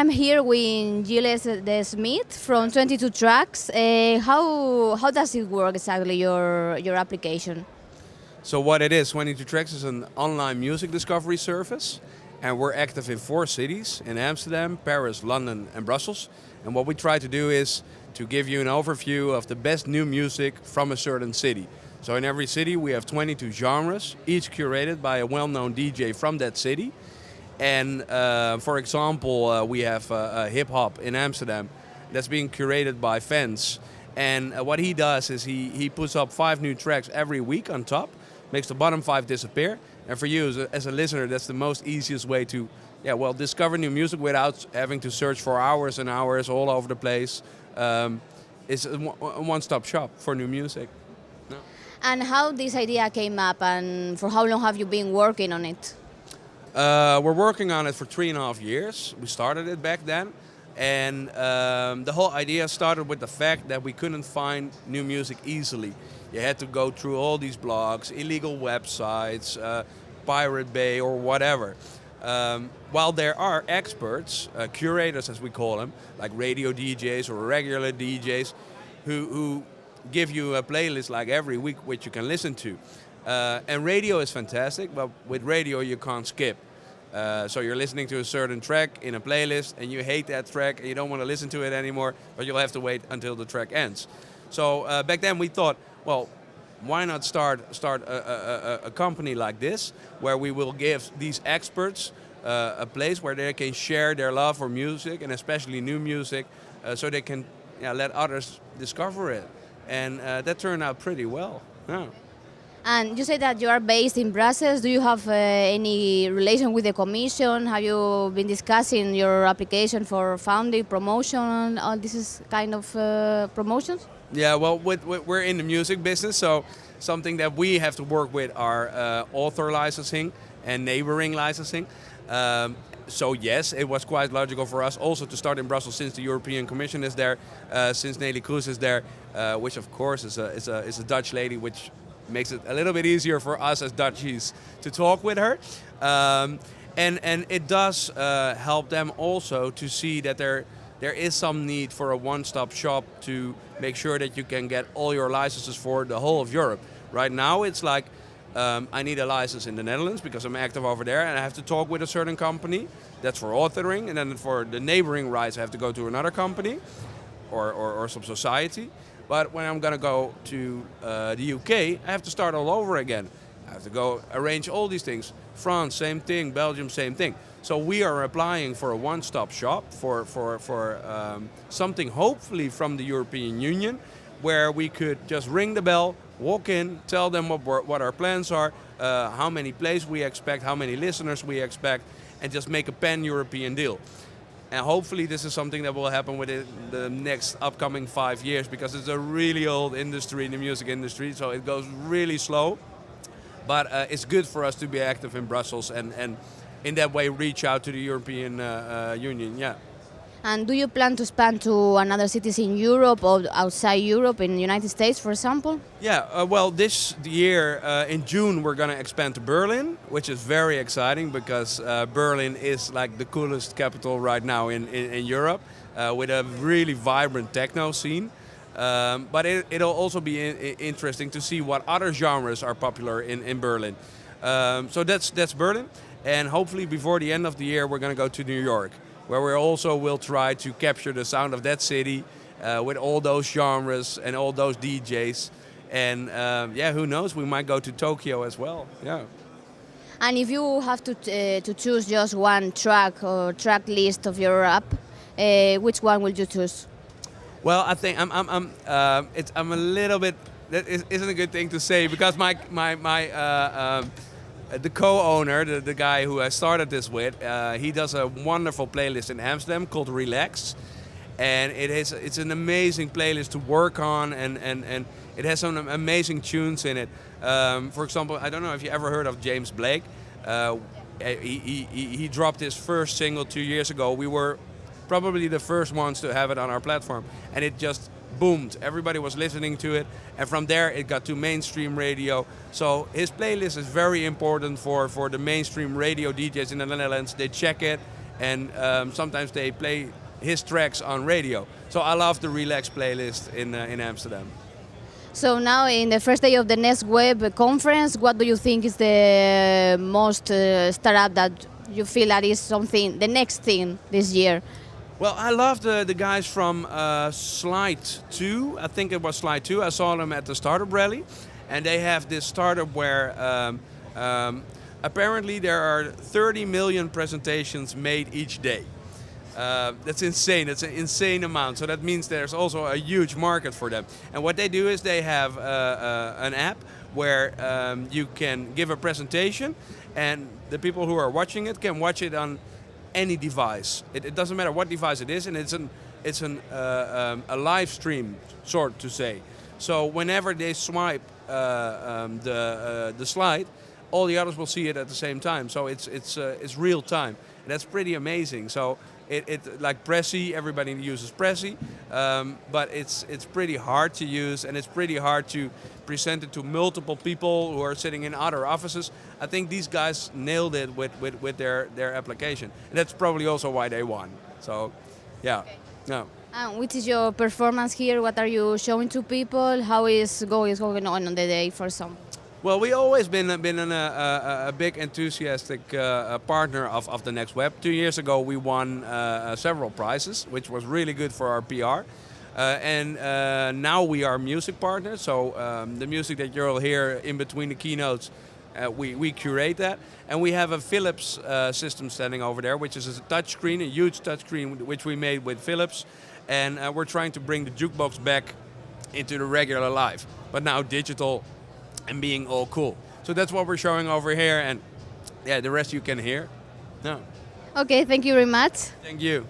I'm here with Gilles De Smith from 22 Tracks. How does it work exactly, your application? So what it is, 22 Tracks is an online music discovery service, and we're active in 4 cities, in Amsterdam, Paris, London, and Brussels. And what we try to do is to give you an overview of the best new music from a certain city. So in every city we have 22 genres, each curated by a well-known DJ from that city. And for example, we have hip hop in Amsterdam that's being curated by Fence. And what he does is he puts up 5 new tracks every week on top, makes the bottom 5 disappear. And for you as a listener, that's the most easiest way to, discover new music without having to search for hours and hours all over the place. It's a one-stop shop for new music. No. And how this idea came up, and for how long have you been working on it? We're working on it for 3.5 years. We started it back then. And the whole idea started with the fact that we couldn't find new music easily. You had to go through all these blogs, illegal websites, Pirate Bay or whatever. While there are experts, curators as we call them, like radio DJs or regular DJs, who give you a playlist like every week which you can listen to. And radio is fantastic, but with radio you can't skip. So you're listening to a certain track in a playlist and you hate that track and you don't want to listen to it anymore, but you'll have to wait until the track ends. So back then we thought, well, why not start a company like this where we will give these experts a place where they can share their love for music and especially new music so they can let others discover it. And that turned out pretty well. Yeah. And you say that you are based in Brussels. Do you have any relation with the Commission? Have you been discussing your application for funding, promotion, all this is kind of promotions? Yeah, well, we're in the music business, so something that we have to work with are author licensing and neighboring licensing. So yes, it was quite logical for us also to start in Brussels since the European Commission is there, since Nelly Kroes is there, which of course is a Dutch lady, which makes it a little bit easier for us as Dutchies to talk with her. And it does help them also to see that there is some need for a one-stop shop to make sure that you can get all your licenses for the whole of Europe. Right now it's like, I need a license in the Netherlands because I'm active over there and I have to talk with a certain company. That's for authoring, and then for the neighboring rights I have to go to another company or some society. But when I'm going to go to the UK, I have to start all over again. I have to go arrange all these things. France, same thing. Belgium, same thing. So we are applying for a one-stop shop for something hopefully from the European Union, where we could just ring the bell, walk in, tell them what our plans are, how many plays we expect, how many listeners we expect, and just make a pan-European deal. And hopefully this is something that will happen within the next upcoming 5 years, because it's a really old industry in the music industry, so it goes really slow. But it's good for us to be active in Brussels and in that way reach out to the European Union, yeah. And do you plan to expand to another cities in Europe or outside Europe, in the United States, for example? Yeah, well, this year in June we're going to expand to Berlin, which is very exciting because Berlin is like the coolest capital right now in Europe with a really vibrant techno scene. But it'll also be interesting to see what other genres are popular in Berlin. So that's Berlin, and hopefully before the end of the year we're going to go to New York, where we also will try to capture the sound of that city with all those genres and all those DJs. And who knows, we might go to Tokyo as well. Yeah. And if you have to choose just one track or track list of your app, which one will you choose? Well, I think I'm a little bit. That isn't a good thing to say because the co-owner, the guy who I started this with, he does a wonderful playlist in Amsterdam called Relax, and it's an amazing playlist to work on, and it has some amazing tunes in it. For example, I don't know if you ever heard of James Blake. He dropped his first single 2 years ago. We were probably the first ones to have it on our platform, and it just boomed. Everybody was listening to it, and from there it got to mainstream radio. So his playlist is very important for the mainstream radio DJs in the Netherlands. They check it, and sometimes they play his tracks on radio. So I love the Relax playlist in Amsterdam. So now, in the first day of the Next Web conference, what do you think is the most startup that you feel that is something, the next thing this year? Well, I love the guys from Slide 2. I think it was Slide 2. I saw them at the Startup Rally. And they have this startup where apparently there are 30 million presentations made each day. That's insane. That's an insane amount. So that means there's also a huge market for them. And what they do is they have an app where you can give a presentation, and the people who are watching it can watch it on any device. It doesn't matter what device it is, and it's a live stream, sort to say. So whenever they swipe the slide, all the others will see it at the same time. So it's real time. And that's pretty amazing. So it like Prezi, everybody uses Prezi, but it's pretty hard to use, and it's pretty hard to present it to multiple people who are sitting in other offices. I think these guys nailed it with their application, and that's probably also why they won. So, yeah, no. Which is your performance here? What are you showing to people? How is going on the day for some? Well, we always been a big enthusiastic partner of the Next Web. 2 years ago, we won several prizes, which was really good for our PR. And now we are music partners, so the music that you'll hear in between the keynotes, we curate that. And we have a Philips system standing over there, which is a touchscreen, a huge touchscreen, which we made with Philips. And we're trying to bring the jukebox back into the regular life, but now digital and being all cool. So that's what we're showing over here, and yeah, the rest you can hear. No. Okay, thank you very much. Thank you.